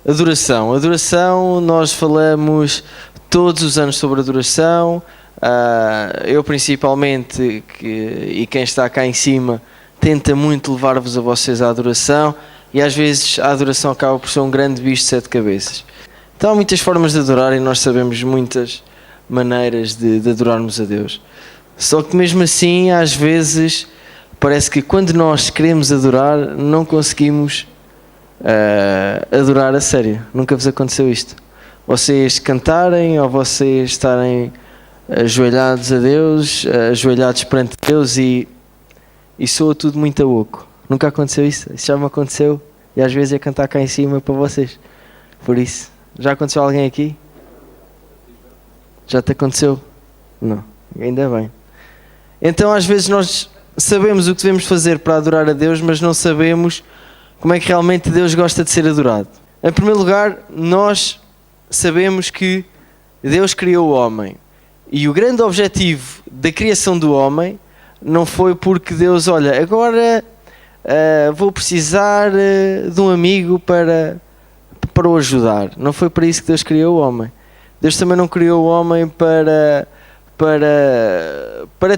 Adoração. Adoração, nós falamos todos os anos sobre adoração. Eu principalmente, e quem está cá em cima, tenta muito levar-vos a vocês à adoração. E às vezes a adoração acaba por ser um grande bicho de 7 cabeças. Então há muitas formas de adorar e nós sabemos muitas maneiras de adorarmos a Deus. Só que mesmo assim, às vezes, parece que quando nós queremos adorar, não conseguimos adorar a sério. Nunca vos aconteceu isto? Vocês cantarem ou vocês estarem ajoelhados a Deus, ajoelhados perante Deus e soa tudo muito a oco. Nunca aconteceu isso? Isso já me aconteceu e às vezes é cantar cá em cima para vocês. Por isso, já aconteceu a alguém aqui? Já te aconteceu? Não, ainda bem. Então às vezes nós sabemos o que devemos fazer para adorar a Deus, mas não sabemos como é que realmente Deus gosta de ser adorado. Em primeiro lugar, nós sabemos que Deus criou o homem. E o grande objetivo da criação do homem não foi porque Deus, olha, agora vou precisar de um amigo para o ajudar. Não foi para isso que Deus criou o homem. Deus também não criou o homem para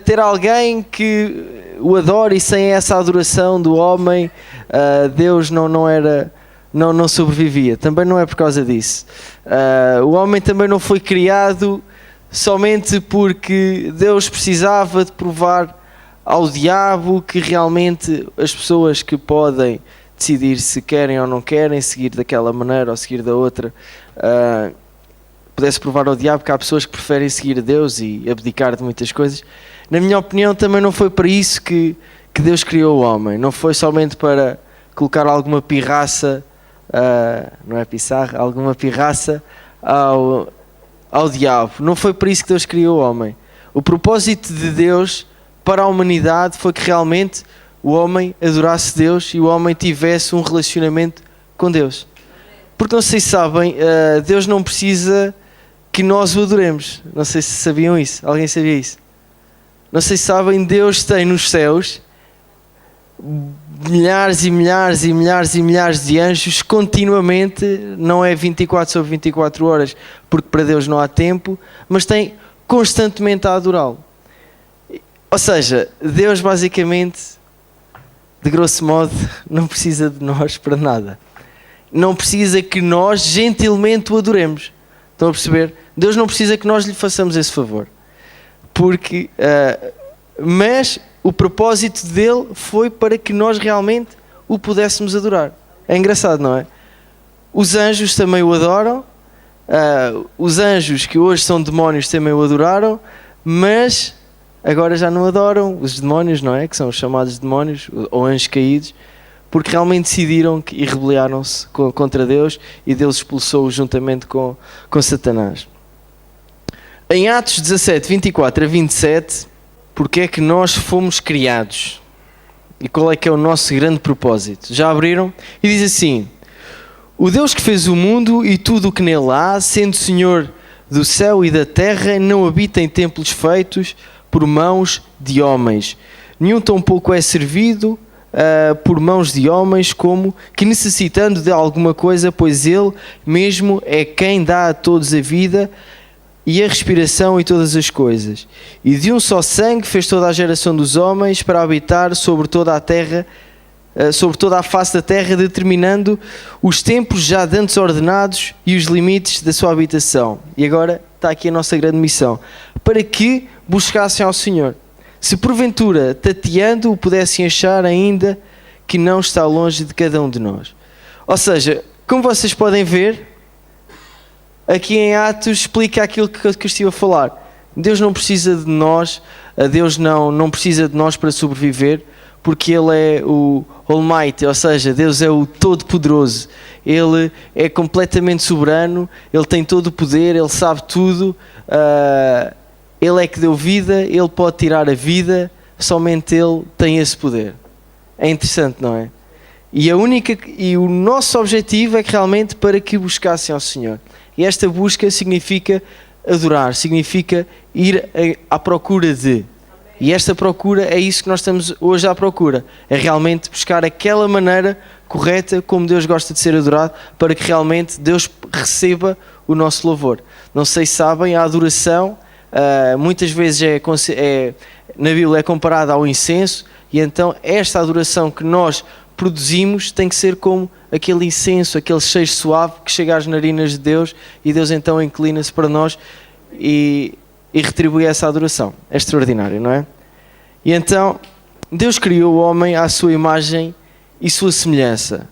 ter alguém que o adore, e sem essa adoração do homem, Deus não sobrevivia. Também não é por causa disso. O homem também não foi criado somente porque Deus precisava de provar ao diabo que realmente as pessoas que podem decidir se querem ou não querem seguir daquela maneira ou seguir da outra, pudesse provar ao diabo que há pessoas que preferem seguir a Deus e abdicar de muitas coisas. Na minha opinião, também não foi para isso que Deus criou o homem. Não foi somente para colocar alguma pirraça, não é pissarra, alguma pirraça ao diabo. Não foi para isso que Deus criou o homem. O propósito de Deus para a humanidade foi que realmente o homem adorasse Deus e o homem tivesse um relacionamento com Deus. Porque não sei se sabem, Deus não precisa que nós o adoremos. Não sei se sabiam isso. Alguém sabia isso? Não sei se sabem, Deus tem nos céus milhares e milhares e milhares e milhares de anjos continuamente. Não é 24 sobre 24 horas, porque para Deus não há tempo, mas tem constantemente a adorá-lo. Ou seja, Deus basicamente, de grosso modo, não precisa de nós para nada. Não precisa que nós gentilmente o adoremos. Estão a perceber? Deus não precisa que nós lhe façamos esse favor. Porque, mas o propósito dele foi para que nós realmente o pudéssemos adorar. É engraçado, não é? Os anjos também o adoram. Os anjos que hoje são demónios também o adoraram, mas agora já não adoram os demónios, não é? Que são os chamados demónios ou anjos caídos, porque realmente decidiram e rebelaram-se contra Deus e Deus expulsou-os juntamente com Satanás. Em Atos 17, 24 a 27, porque é que nós fomos criados? E qual é que é o nosso grande propósito? Já abriram? E diz assim: o Deus que fez o mundo e tudo o que nele há, sendo Senhor do céu e da terra, não habita em templos feitos por mãos de homens. Nenhum tampouco é servido por mãos de homens, como que necessitando de alguma coisa, pois ele mesmo é quem dá a todos a vida e a respiração e todas as coisas. E de um só sangue fez toda a geração dos homens para habitar sobre toda a terra, sobre toda a face da terra, determinando os tempos já de antes ordenados e os limites da sua habitação. E agora está aqui a nossa grande missão: para que buscassem ao Senhor, se porventura tateando o pudessem achar, ainda que não está longe de cada um de nós. Ou seja, como vocês podem ver, aqui em Atos explica aquilo que eu estive a falar. Deus não precisa de nós, Deus não precisa de nós para sobreviver, porque Ele é o Almighty, ou seja, Deus é o Todo-Poderoso. Ele é completamente soberano, Ele tem todo o poder, Ele sabe tudo. Ele é que deu vida, Ele pode tirar a vida, somente Ele tem esse poder. É interessante, não é? E o nosso objetivo é que realmente para que buscassem ao Senhor. E esta busca significa adorar, significa ir à procura de. E esta procura é isso que nós estamos hoje à procura. É realmente buscar aquela maneira correta, como Deus gosta de ser adorado, para que realmente Deus receba o nosso louvor. Não sei se sabem, a adoração muitas vezes na Bíblia é comparada ao incenso, e então esta adoração que nós produzimos tem que ser como aquele incenso, aquele cheiro suave que chega às narinas de Deus, e Deus então inclina-se para nós e retribui essa adoração. É extraordinário, não é? E então Deus criou o homem à sua imagem e sua semelhança,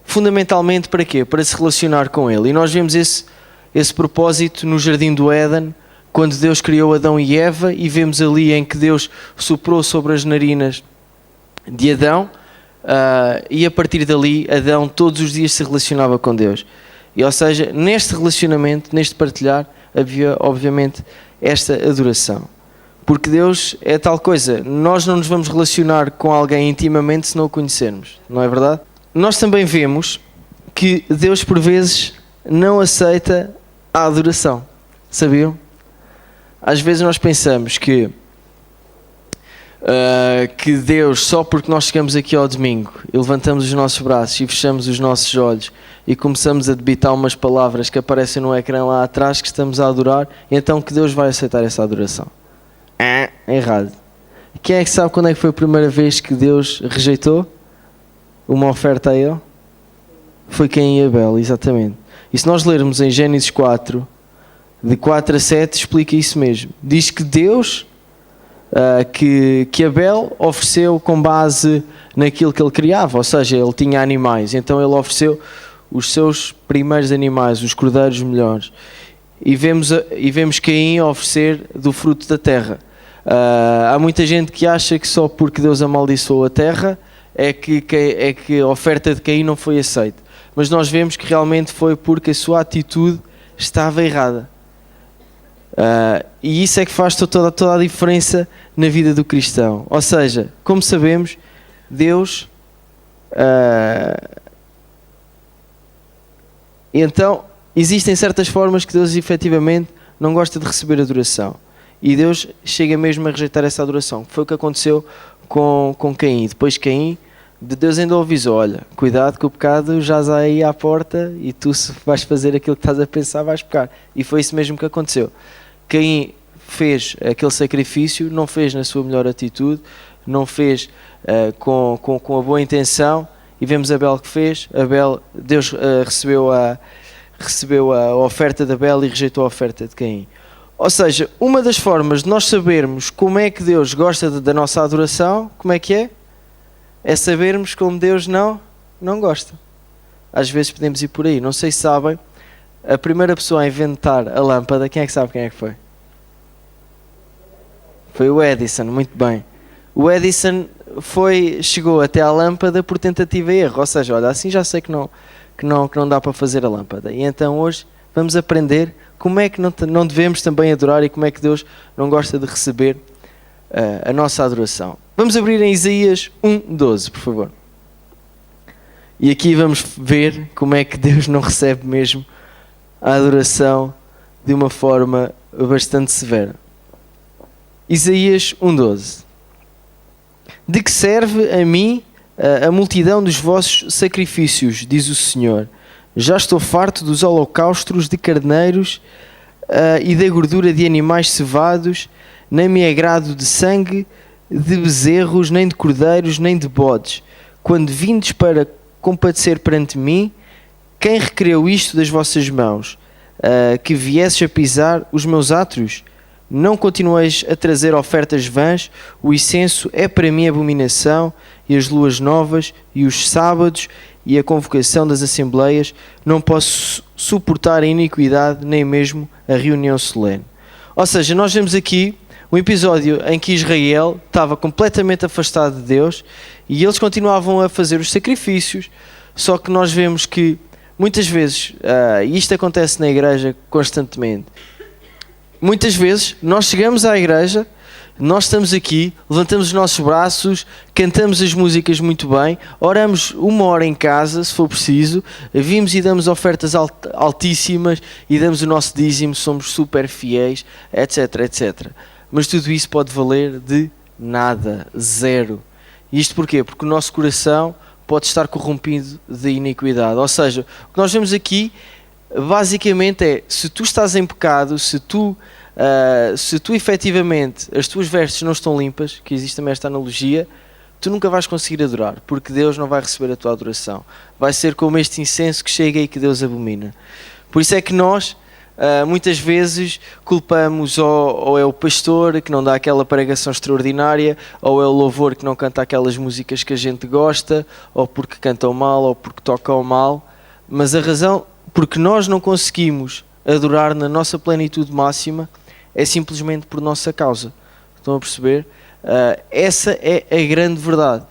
fundamentalmente para quê? Para se relacionar com ele. E nós vemos esse propósito no Jardim do Éden, quando Deus criou Adão e Eva, e vemos ali em que Deus soprou sobre as narinas de Adão, e a partir dali Adão todos os dias se relacionava com Deus. E, ou seja, neste relacionamento, neste partilhar, havia obviamente esta adoração. Porque Deus é tal coisa, nós não nos vamos relacionar com alguém intimamente se não o conhecermos, não é verdade? Nós também vemos que Deus por vezes não aceita a adoração, sabiam? Às vezes nós pensamos que Deus, só porque nós chegamos aqui ao domingo e levantamos os nossos braços e fechamos os nossos olhos e começamos a debitar umas palavras que aparecem no ecrã lá atrás que estamos a adorar, então que Deus vai aceitar essa adoração. É errado. Quem é que sabe quando é que foi a primeira vez que Deus rejeitou uma oferta a Ele? Foi Caim e Abel, exatamente. E se nós lermos em Gênesis 4, de 4 a 7, explica isso mesmo. Diz que Deus, que Abel ofereceu com base naquilo que ele criava, ou seja, ele tinha animais, então ele ofereceu os seus primeiros animais, os cordeiros melhores. E vemos Caim oferecer do fruto da terra. Há muita gente que acha que só porque Deus amaldiçoou a terra é que a oferta de Caim não foi aceita. Mas nós vemos que realmente foi porque a sua atitude estava errada. E isso é que faz toda a diferença na vida do cristão. Ou seja, como sabemos, Deus... Então, existem certas formas que Deus efetivamente não gosta de receber adoração. E Deus chega mesmo a rejeitar essa adoração. Foi o que aconteceu com Caim. Depois Caim, Deus ainda o avisou: olha, cuidado que o pecado já está aí à porta e tu, se vais fazer aquilo que estás a pensar, vais pecar. E foi isso mesmo que aconteceu. Caim fez aquele sacrifício, não fez na sua melhor atitude, não fez com a boa intenção, e vemos Abel que fez. Deus recebeu a oferta de Abel e rejeitou a oferta de Caim. Ou seja, uma das formas de nós sabermos como é que Deus gosta da nossa adoração, como é que é? É sabermos como Deus não gosta. Às vezes podemos ir por aí. Não sei se sabem, a primeira pessoa a inventar a lâmpada, quem é que sabe quem é que foi? Foi o Edison, muito bem. O Edison chegou até à lâmpada por tentativa e erro. Ou seja, olha, assim já sei que não dá para fazer a lâmpada. E então hoje vamos aprender como é que não devemos também adorar e como é que Deus não gosta de receber a nossa adoração. Vamos abrir em Isaías 1:12, por favor. E aqui vamos ver como é que Deus não recebe mesmo a adoração de uma forma bastante severa. Isaías 1:12. De que serve a mim a multidão dos vossos sacrifícios, diz o Senhor. Já estou farto dos holocaustos de carneiros e da gordura de animais cevados, nem me agrado de sangue de bezerros, nem de cordeiros, nem de bodes. Quando vindes para compadecer perante mim, quem requereu isto das vossas mãos? Que viesses a pisar os meus átrios? Não continueis a trazer ofertas vãs, o incenso é para mim abominação, e as luas novas, e os sábados, e a convocação das assembleias, não posso suportar a iniquidade, nem mesmo a reunião solene. Ou seja, nós vemos aqui um episódio em que Israel estava completamente afastado de Deus, e eles continuavam a fazer os sacrifícios, só que nós vemos que muitas vezes, e isto acontece na igreja constantemente, muitas vezes nós chegamos à igreja, nós estamos aqui, levantamos os nossos braços, cantamos as músicas muito bem, oramos 1 hora em casa, se for preciso, vimos e damos ofertas altíssimas e damos o nosso dízimo, somos super fiéis, etc, etc. Mas tudo isso pode valer de nada, zero. E isto porquê? Porque o nosso coração pode estar corrompido de iniquidade. Ou seja, o que nós vemos aqui basicamente é, se tu estás em pecado, se tu efetivamente as tuas vestes não estão limpas, que existe também esta analogia, tu nunca vais conseguir adorar, porque Deus não vai receber a tua adoração. Vai ser como este incenso que chega e que Deus abomina. Por isso é que nós muitas vezes culpamos ou é o pastor que não dá aquela pregação extraordinária, ou é o louvor que não canta aquelas músicas que a gente gosta, ou porque cantam mal, ou porque tocam mal. Mas a razão porque nós não conseguimos adorar na nossa plenitude máxima é simplesmente por nossa causa. Estão a perceber? Essa é a grande verdade.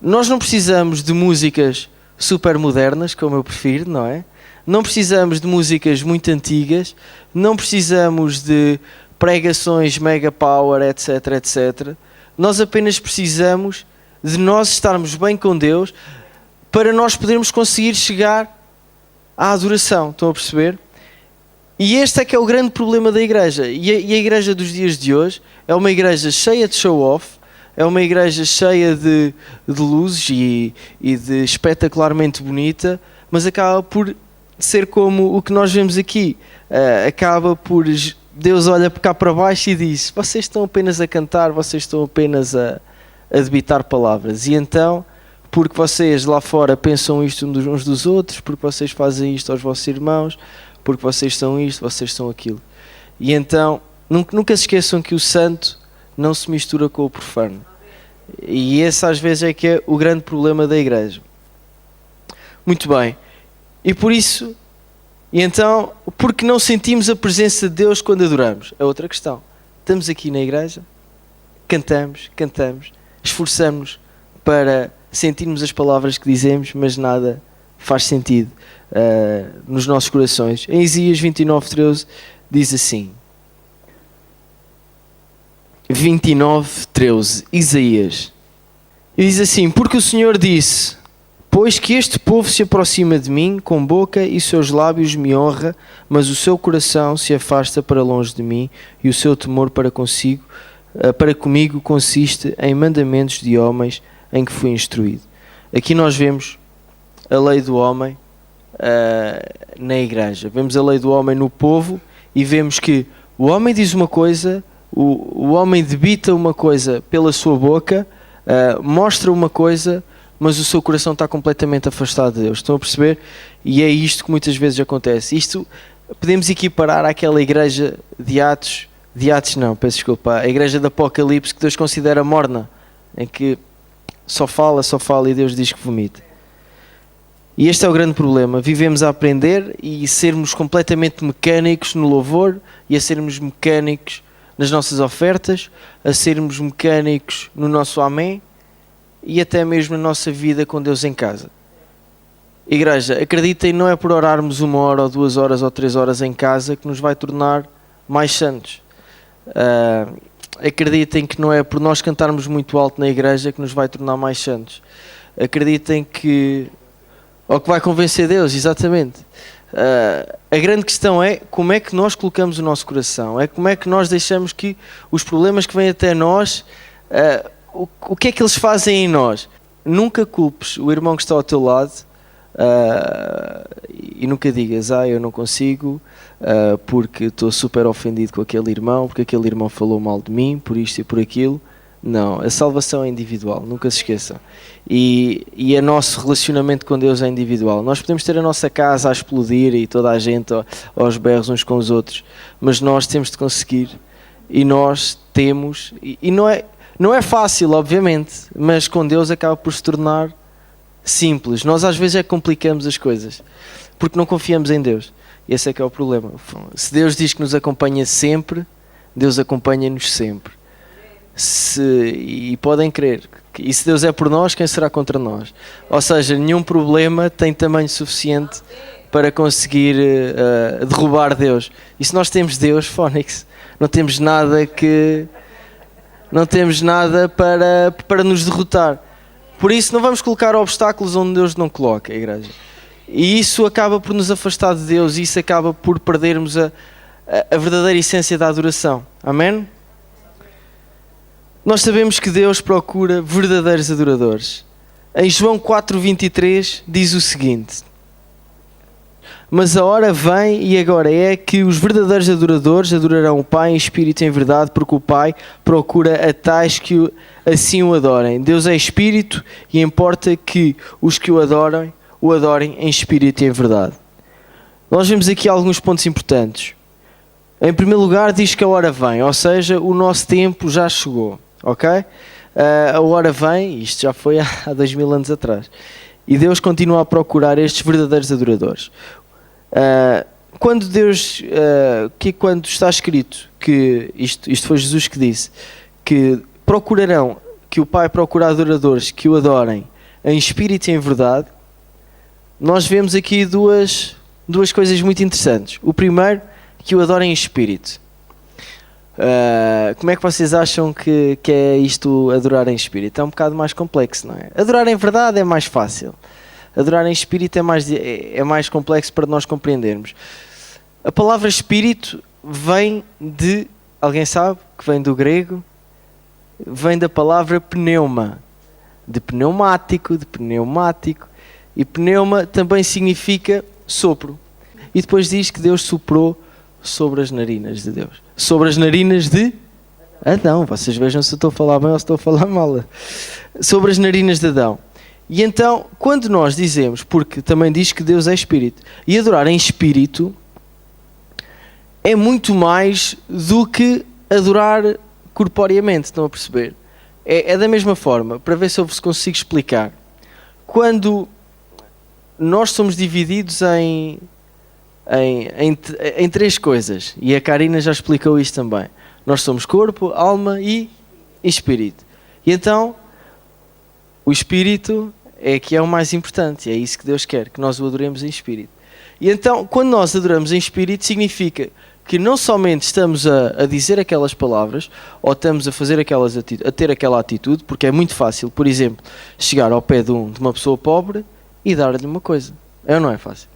Nós não precisamos de músicas super modernas, como eu prefiro, não é? Não precisamos de músicas muito antigas, não precisamos de pregações mega power, etc, etc. Nós apenas precisamos de nós estarmos bem com Deus para nós podermos conseguir chegar à adoração. Estão a perceber? E este é que é o grande problema da igreja. E a igreja dos dias de hoje é uma igreja cheia de show-off, é uma igreja cheia de luzes e de espetacularmente bonita, mas acaba por ser como o que nós vemos aqui. Acaba por... Deus olha cá para baixo e diz: vocês estão apenas a cantar, vocês estão apenas a debitar palavras. E então, porque vocês lá fora pensam isto uns dos outros, porque vocês fazem isto aos vossos irmãos, porque vocês são isto, vocês são aquilo. E então, nunca se esqueçam que o santo não se mistura com o profano. E esse às vezes é que é o grande problema da igreja. Muito bem. E por isso, e então, porque não sentimos a presença de Deus quando adoramos? É outra questão. Estamos aqui na igreja, cantamos, esforçamos-nos para sentirmos as palavras que dizemos, mas nada faz sentido nos nossos corações. Em Isaías 29:13 diz assim: 29:13, Isaías, e diz assim: porque o Senhor disse: pois que este povo se aproxima de mim, com boca e seus lábios me honra, mas o seu coração se afasta para longe de mim, e o seu temor para comigo consiste em mandamentos de homens em que fui instruído. Aqui nós vemos a lei do homem na igreja. Vemos a lei do homem no povo e vemos que o homem diz uma coisa, o homem debita uma coisa pela sua boca, mostra uma coisa, mas o seu coração está completamente afastado de Deus. Estão a perceber? E é isto que muitas vezes acontece. Isto podemos equiparar àquela igreja de Atos não, peço desculpa, a igreja de Apocalipse que Deus considera morna, em que só fala e Deus diz que vomita. E este é o grande problema. Vivemos a aprender e sermos completamente mecânicos no louvor e a sermos mecânicos nas nossas ofertas, a sermos mecânicos no nosso amém e até mesmo na nossa vida com Deus em casa. Igreja, acreditem, não é por orarmos 1 hora ou 2 horas ou 3 horas em casa que nos vai tornar mais santos. Acreditem que não é por nós cantarmos muito alto na igreja que nos vai tornar mais santos. Acreditem que... ou que vai convencer Deus, exatamente. A grande questão é como é que nós colocamos o nosso coração, é como é que nós deixamos que os problemas que vêm até nós, o que é que eles fazem em nós. Nunca culpes o irmão que está ao teu lado e nunca digas: eu não consigo porque estou super ofendido com aquele irmão, porque aquele irmão falou mal de mim, por isto e por aquilo. Não, a salvação é individual, nunca se esqueçam. E o nosso relacionamento com Deus é individual. Nós podemos ter a nossa casa a explodir e toda a gente aos berros uns com os outros, mas nós temos de conseguir, e nós temos, e não é fácil, obviamente, mas com Deus acaba por se tornar simples. Nós às vezes é que complicamos as coisas, porque não confiamos em Deus. Esse é que é o problema. Se Deus diz que nos acompanha sempre, Deus acompanha-nos sempre. E podem crer, e se Deus é por nós, quem será contra nós? Ou seja, nenhum problema tem tamanho suficiente para conseguir derrubar Deus. E se nós temos Deus, Fónix, não temos nada para nos derrotar. Por isso não vamos colocar obstáculos onde Deus não coloca, a igreja. E isso acaba por nos afastar de Deus, e isso acaba por perdermos a verdadeira essência da adoração. Amém? Nós sabemos que Deus procura verdadeiros adoradores. Em João 4,23 diz o seguinte: mas a hora vem e agora é que os verdadeiros adoradores adorarão o Pai em espírito e em verdade, porque o Pai procura a tais que assim o adorem. Deus é espírito e importa que os que o adorem em espírito e em verdade. Nós vemos aqui alguns pontos importantes. Em primeiro lugar, diz que a hora vem, ou seja, o nosso tempo já chegou, ok? A hora vem, isto já foi há 2000 anos atrás, e Deus continua a procurar estes verdadeiros adoradores. Quando Deus, quando está escrito que isto foi Jesus que disse, que procurarão, que o Pai procura adoradores que o adorem em espírito e em verdade, nós vemos aqui duas coisas muito interessantes. O primeiro, que o adorem em espírito. Como é que vocês acham que é isto, adorar em espírito? É um bocado mais complexo, não é? Adorar em verdade é mais fácil. Adorar em espírito é mais complexo para nós compreendermos. A palavra espírito vem de... Alguém sabe? Que vem do grego? Vem da palavra pneuma. De pneumático, de pneumático. E pneuma também significa sopro. E depois diz que Deus soprou sobre as narinas de Deus. Sobre as narinas de Adão. Vocês vejam se eu estou a falar bem ou se estou a falar mal. Sobre as narinas de Adão. E então, quando nós dizemos, porque também diz que Deus é espírito, e adorar em espírito é muito mais do que adorar corporeamente, estão a perceber? É da mesma forma, para ver se eu vos consigo explicar. Quando nós somos divididos em três coisas, e a Karina já explicou isto também. Nós somos corpo, alma e espírito. E então, o espírito é que é o mais importante, é isso que Deus quer, que nós o adoremos em espírito. E então, quando nós adoramos em espírito, significa que não somente estamos a dizer aquelas palavras, ou estamos a fazer a ter aquela atitude, porque é muito fácil, por exemplo, chegar ao pé de uma pessoa pobre e dar-lhe uma coisa. Não é fácil.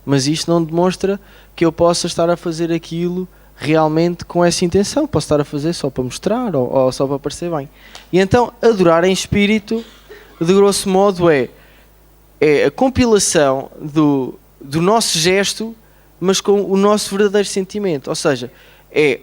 Mas isto não demonstra que eu possa estar a fazer aquilo realmente com essa intenção. Posso estar a fazer só para mostrar ou só para parecer bem. E então, adorar em espírito, de grosso modo, é a compilação do nosso gesto, mas com o nosso verdadeiro sentimento. Ou seja,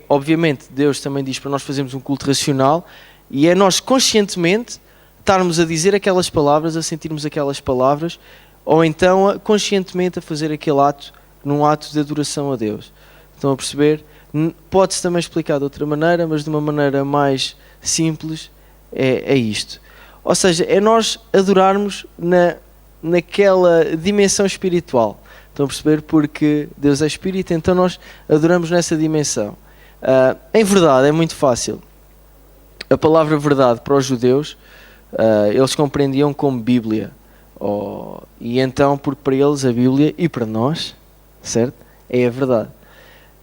obviamente, Deus também diz para nós fazermos um culto racional, e é nós conscientemente estarmos a dizer aquelas palavras, a sentirmos aquelas palavras, ou então conscientemente a fazer aquele ato, num ato de adoração a Deus. Estão a perceber? Pode-se também explicar de outra maneira, mas de uma maneira mais simples, é isto. Ou seja, é nós adorarmos naquela dimensão espiritual. Estão a perceber? Porque Deus é espírito, então nós adoramos nessa dimensão. Em verdade, é muito fácil. A palavra verdade para os judeus, eles compreendiam como Bíblia. E então, porque para eles a Bíblia, e para nós, certo? É a verdade.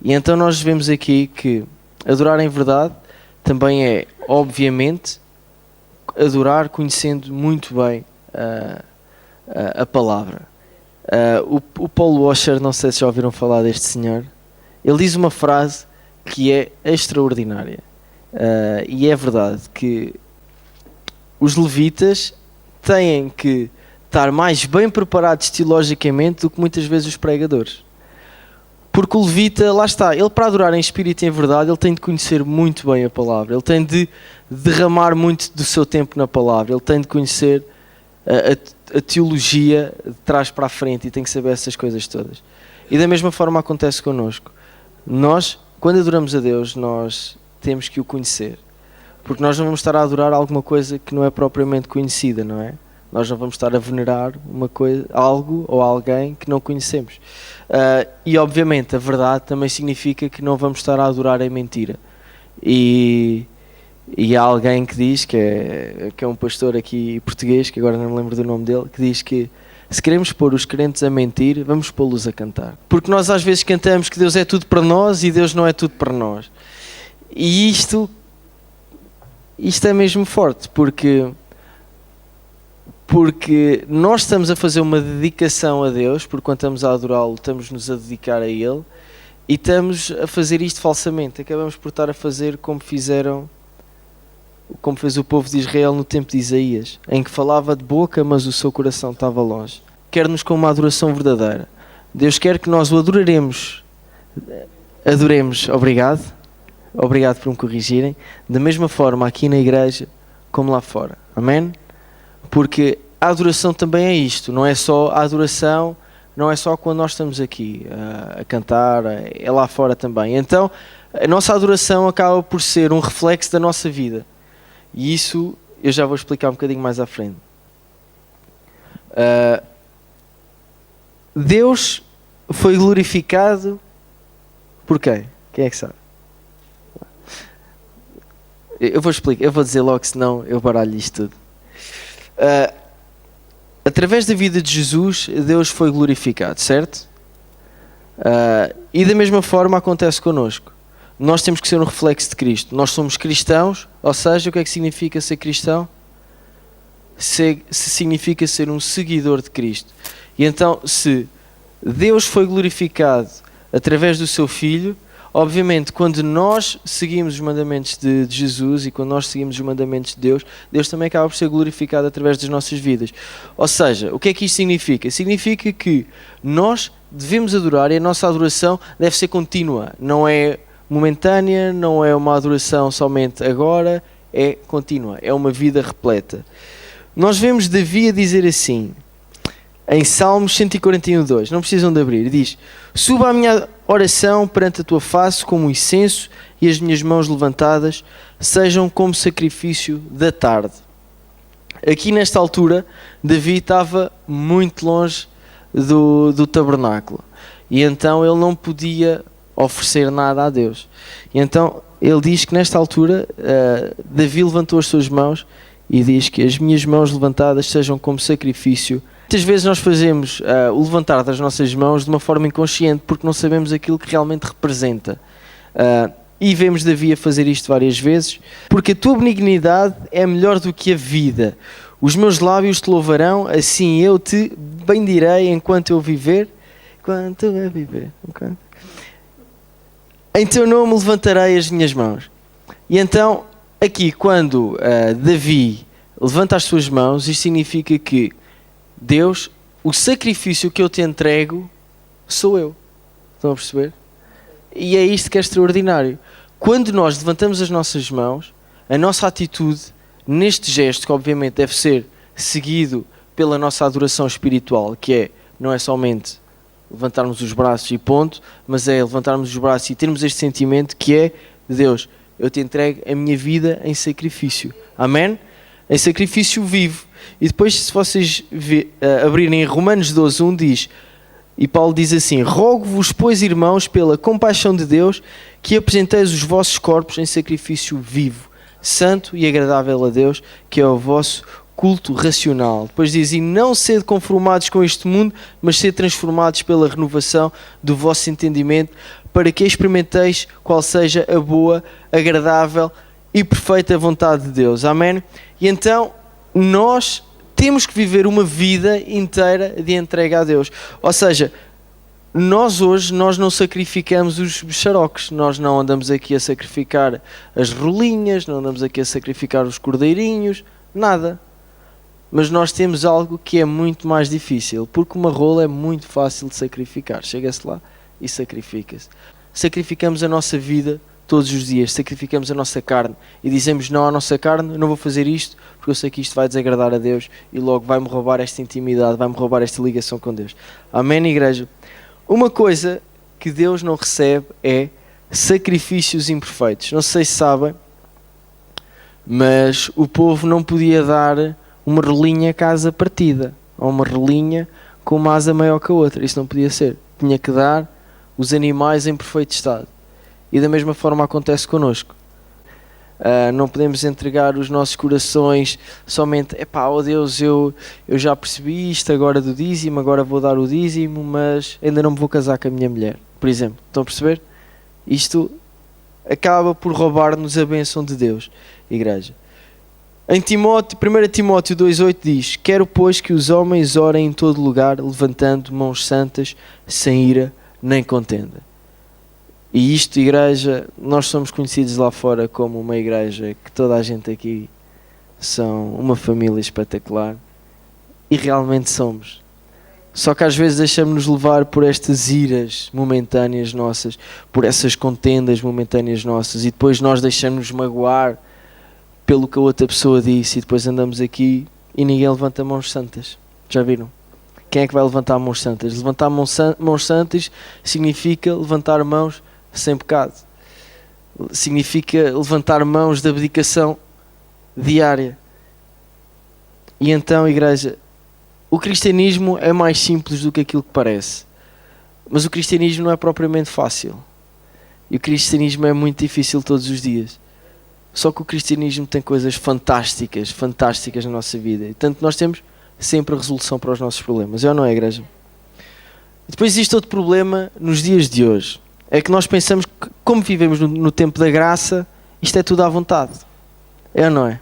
E então nós vemos aqui que adorar em verdade também é, obviamente, adorar conhecendo muito bem a palavra. O Paul Washer, não sei se já ouviram falar deste senhor, ele diz uma frase que é extraordinária. E é verdade que os levitas têm que estar mais bem preparados teologicamente do que muitas vezes os pregadores. Porque o levita, lá está, ele para adorar em espírito e em verdade, ele tem de conhecer muito bem a palavra, ele tem de derramar muito do seu tempo na palavra, ele tem de conhecer a teologia de trás para a frente e tem que saber essas coisas todas. E da mesma forma acontece connosco. Nós, quando adoramos a Deus, nós temos que o conhecer. Porque nós não vamos estar a adorar alguma coisa que não é propriamente conhecida, não é? Nós não vamos estar a venerar uma coisa, algo ou alguém que não conhecemos. E obviamente a verdade também significa que não vamos estar a adorar em mentira. E há alguém que diz, que é um pastor aqui português, que agora não me lembro do nome dele, que diz que se queremos pôr os crentes a mentir, vamos pô-los a cantar. Porque nós às vezes cantamos que Deus é tudo para nós e Deus não é tudo para nós. E isto é mesmo forte, porque nós estamos a fazer uma dedicação a Deus, porque quando estamos a adorá-lo, estamos-nos a dedicar a Ele, e estamos a fazer isto falsamente. Acabamos por estar a fazer como fizeram como fez o povo de Israel no tempo de Isaías, em que falava de boca, mas o seu coração estava longe. Quer-nos com uma adoração verdadeira. Deus quer que nós o adoremos, obrigado por me corrigirem, da mesma forma aqui na igreja como lá fora, amém? Porque a adoração também é isto, não é só a adoração, não é só quando nós estamos aqui a cantar, é lá fora também. Então, a nossa adoração acaba por ser um reflexo da nossa vida. E isso eu já vou explicar um bocadinho mais à frente. Deus foi glorificado por quem? Quem é que sabe? Eu vou explicar, eu vou dizer logo, senão eu baralho isto tudo. Através da vida de Jesus, Deus foi glorificado, certo? E da mesma forma acontece connosco. Nós temos que ser um reflexo de Cristo. Nós somos cristãos, ou seja, o que é que significa ser cristão? Significa ser um seguidor de Cristo. E então, se Deus foi glorificado através do seu Filho, obviamente, quando nós seguimos os mandamentos de Jesus e quando nós seguimos os mandamentos de Deus, Deus também acaba por ser glorificado através das nossas vidas. Ou seja, o que é que isto significa? Significa que nós devemos adorar e a nossa adoração deve ser contínua. Não é momentânea, não é uma adoração somente agora, é contínua, é uma vida repleta. Nós vemos Davi a dizer assim, em Salmos 141:2, não precisam de abrir, diz: suba a minha oração perante a tua face como um incenso e as minhas mãos levantadas sejam como sacrifício da tarde. Aqui nesta altura, Davi estava muito longe do tabernáculo e então ele não podia oferecer nada a Deus. E então ele diz que nesta altura Davi levantou as suas mãos e diz que as minhas mãos levantadas sejam como sacrifício. Muitas vezes nós fazemos o levantar das nossas mãos de uma forma inconsciente porque não sabemos aquilo que realmente representa. E vemos Davi a fazer isto várias vezes. Porque a tua benignidade é melhor do que a vida. Os meus lábios te louvarão, assim eu te bendirei enquanto eu viver. Enquanto eu viver. Okay. Em teu nome levantarei as minhas mãos. E então, aqui, quando Davi levanta as suas mãos, isto significa que Deus, o sacrifício que eu te entrego, sou eu. Estão a perceber? E é isto que é extraordinário. Quando nós levantamos as nossas mãos, a nossa atitude neste gesto, que obviamente deve ser seguido pela nossa adoração espiritual, que é, não é somente levantarmos os braços e ponto, mas é levantarmos os braços e termos este sentimento que é, Deus, eu te entrego a minha vida em sacrifício. Amém? Em sacrifício vivo. E depois, se vocês abrirem em Romanos 12:1, diz, e Paulo diz assim: rogo-vos, pois, irmãos, pela compaixão de Deus, que apresenteis os vossos corpos em sacrifício vivo, santo e agradável a Deus, que é o vosso culto racional. Depois diz, e não sede conformados com este mundo, mas sede transformados pela renovação do vosso entendimento, para que experimenteis qual seja a boa, agradável e perfeita vontade de Deus. Amém? E então, nós temos que viver uma vida inteira de entrega a Deus. Ou seja, nós hoje não sacrificamos os xaroques, nós não andamos aqui a sacrificar as rolinhas, não andamos aqui a sacrificar os cordeirinhos, nada. Mas nós temos algo que é muito mais difícil, porque uma rola é muito fácil de sacrificar. Chega-se lá e sacrifica-se. Sacrificamos a nossa vida todos os dias, sacrificamos a nossa carne e dizemos não à nossa carne, eu não vou fazer isto porque eu sei que isto vai desagradar a Deus e logo vai-me roubar esta intimidade, vai-me roubar esta ligação com Deus. Amém, igreja? Uma coisa que Deus não recebe é sacrifícios imperfeitos. Não sei se sabem, mas o povo não podia dar uma rolinha casa partida ou uma rolinha com uma asa maior que a outra. Isso não podia ser. Tinha que dar os animais em perfeito estado. E da mesma forma acontece connosco. Não podemos entregar os nossos corações somente, oh Deus, eu já percebi isto agora do dízimo, agora vou dar o dízimo, mas ainda não me vou casar com a minha mulher, por exemplo. Estão a perceber? Isto acaba por roubar-nos a bênção de Deus, igreja. Em 1 Timóteo 2,8 diz: quero, pois, que os homens orem em todo lugar, levantando mãos santas, sem ira nem contenda. E isto, igreja, nós somos conhecidos lá fora como uma igreja que toda a gente aqui são uma família espetacular. E realmente somos. Só que às vezes deixamos-nos levar por estas iras momentâneas nossas, por essas contendas momentâneas nossas, e depois nós deixamos-nos magoar pelo que a outra pessoa disse, e depois andamos aqui e ninguém levanta mãos santas. Já viram? Quem é que vai levantar mãos santas? Levantar mãos santas significa levantar mãos sem pecado. Significa levantar mãos de abdicação diária. E então, igreja, o cristianismo é mais simples do que aquilo que parece. Mas o cristianismo não é propriamente fácil. E o cristianismo é muito difícil todos os dias. Só que o cristianismo tem coisas fantásticas na nossa vida. E tanto nós temos sempre a resolução para os nossos problemas. É ou não é, igreja? E depois existe outro problema nos dias de hoje. É que nós pensamos que, como vivemos no tempo da graça, isto é tudo à vontade. É ou não é?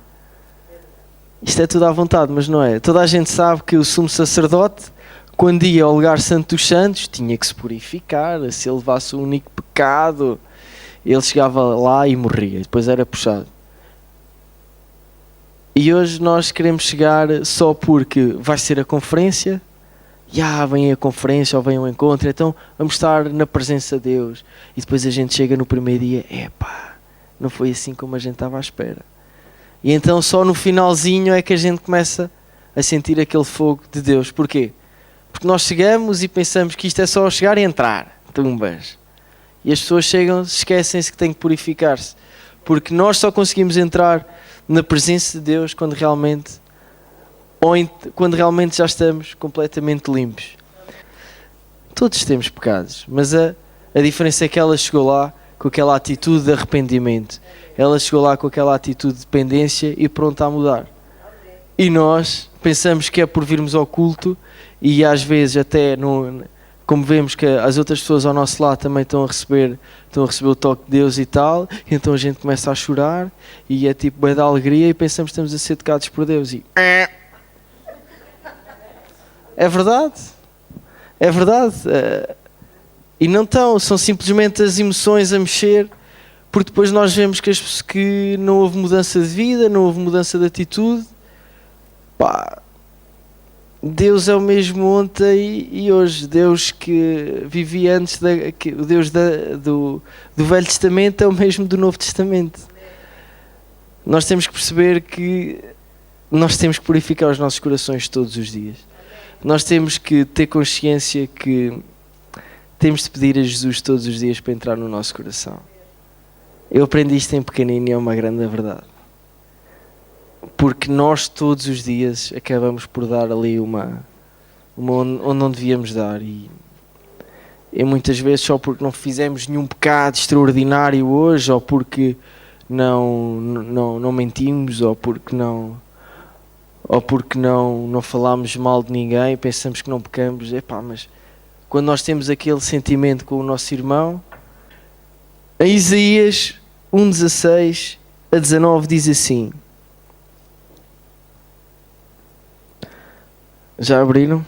Isto é tudo à vontade, mas não é. Toda a gente sabe que o sumo sacerdote, quando ia ao lugar santo dos santos, tinha que se purificar. Se ele levasse o único pecado, ele chegava lá e morria. Depois era puxado. E hoje nós queremos chegar só porque vai ser a conferência. Vem a conferência ou vem o encontro, então vamos estar na presença de Deus. E depois a gente chega no primeiro dia, não foi assim como a gente estava à espera. E então só no finalzinho é que a gente começa a sentir aquele fogo de Deus. Porquê? Porque nós chegamos e pensamos que isto é só chegar e entrar. Tumbas. E as pessoas chegam, esquecem-se que têm que purificar-se. Porque nós só conseguimos entrar na presença de Deus quando realmente já estamos completamente limpos. Todos temos pecados, mas a diferença é que ela chegou lá com aquela atitude de arrependimento. Ela chegou lá com aquela atitude de dependência e pronta a mudar. E nós pensamos que é por virmos ao culto e às vezes até, como vemos que as outras pessoas ao nosso lado também estão a receber o toque de Deus e tal, e então a gente começa a chorar e é tipo bué da alegria e pensamos que estamos a ser tocados por Deus e... É verdade. É verdade. E não estão. São simplesmente as emoções a mexer. Porque depois nós vemos que não houve mudança de vida, não houve mudança de atitude. Deus é o mesmo ontem e hoje. Deus que vivia antes, o Deus do Velho Testamento é o mesmo do Novo Testamento. Nós temos que perceber que nós temos que purificar os nossos corações todos os dias. Nós temos que ter consciência que temos de pedir a Jesus todos os dias para entrar no nosso coração. Eu aprendi isto em pequenino e é uma grande verdade. Porque nós todos os dias acabamos por dar ali uma onde não devíamos dar. E muitas vezes só porque não fizemos nenhum pecado extraordinário hoje, ou porque não mentimos, ou porque não falámos mal de ninguém, pensamos que não pecamos. Mas quando nós temos aquele sentimento com o nosso irmão, em Isaías 1:16-19 diz assim. Já abriram?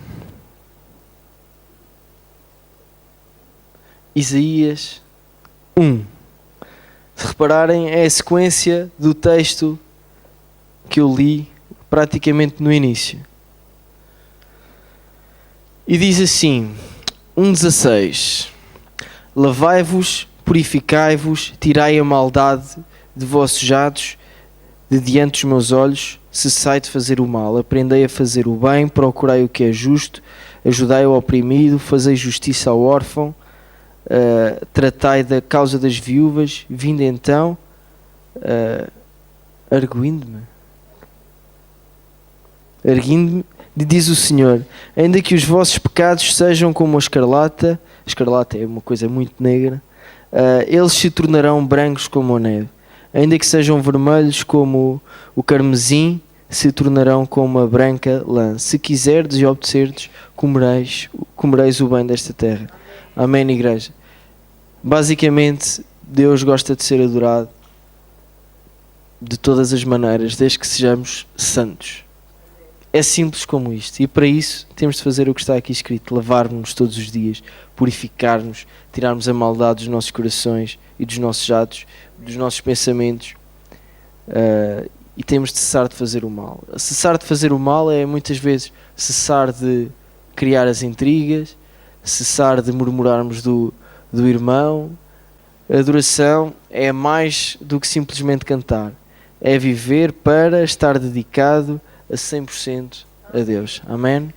Isaías 1. Se repararem, é a sequência do texto que eu li praticamente no início. E diz assim, 1:16: Lavai-vos, purificai-vos, tirai a maldade de vossos jados de diante dos meus olhos, cessai de fazer o mal, aprendei a fazer o bem, procurai o que é justo, ajudai o oprimido, fazei justiça ao órfão, tratai da causa das viúvas, vinde então, erguindo-me, diz o Senhor, ainda que os vossos pecados sejam como a escarlata é uma coisa muito negra, eles se tornarão brancos como a neve. Ainda que sejam vermelhos como o carmesim, se tornarão como a branca lã. Se quiserdes e obedecerdes, comereis o bem desta terra. Amém, igreja? Basicamente, Deus gosta de ser adorado de todas as maneiras, desde que sejamos santos. É simples como isto, e para isso temos de fazer o que está aqui escrito: lavar-nos todos os dias, purificar-nos, tirarmos a maldade dos nossos corações e dos nossos atos, dos nossos pensamentos, e temos de cessar de fazer o mal. Cessar de fazer o mal é muitas vezes cessar de criar as intrigas, cessar de murmurarmos do irmão. A adoração é mais do que simplesmente cantar, é viver para estar dedicado a 100% a Deus. Amém?